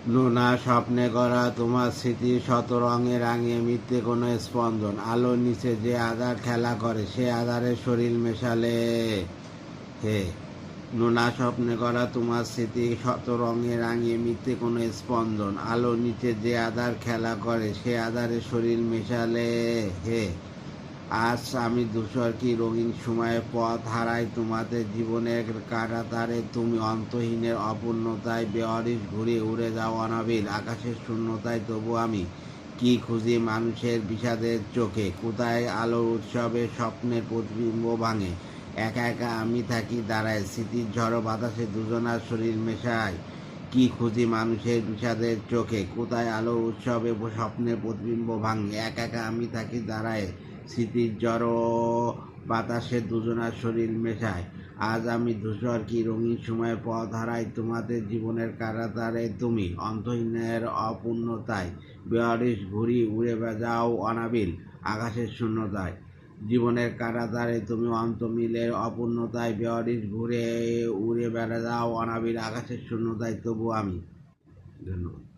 নোনা স্বপ্নে গড়া তোমার স্মৃতি শত রঙে রাঙিয়ে মিথ্যে কোনো স্পন্দন, আলোর নিচে যে আধার খেলা করে সে আধারে শরীর মেশালে হে। নোনা স্বপ্নে গড়া তোমার স্মৃতি শত রঙে রাঙিয়ে মিথ্যে কোনো স্পন্দন, আলোর নিচে যে আধার খেলা করে সে আধারে শরীর মেশালে হে। আজ আমি ধূসর কি রঙিন সময়ে পথ হারাই তোমাদের জীবনের কাঁটাতারে, তুমি অন্তহীনের অপূর্ণতায় বেয়ারিশ ঘুরে উড়ে যাও অনাবিল আকাশের শূন্যতায়, তবু আমি কি খুঁজি মানুষের বিষাদের চোখে, কোথায় আলোর উৎসবে স্বপ্নের প্রতিবিম্ব ভাঙে, একা একা আমি থাকি দাঁড়ায় স্মৃতির ঝড়ো বাতাসে দুজনার শরীর মেশায়। কি খুঁজি মানুষের বিষাদের চোখে, কোথায় আলোর উৎসবে স্বপ্নের প্রতিবিম্ব ভাঙে, একা একা আমি থাকি দাঁড়ায় স্মৃতির জড়ো বাতাসে দুজনার শরীর মেশায়। আজ আমি ধূসর কি রঙিন সময় পথ হারাই তোমাদের জীবনের কাঁটাতারে, তুমি অন্তহীনের অপূর্ণতায় বেয়ারিশ ঘুরি উড়ে যাও অনাবিল আকাশের শূন্যতায়। জীবনের কাঁটাতারে তুমি অন্তমিলের অপূর্ণতায় বেয়ারিশ ঘুরে উড়ে বেড়া যাও অনাবিল আকাশের শূন্যতায়, তবু আমি। ধন্যবাদ।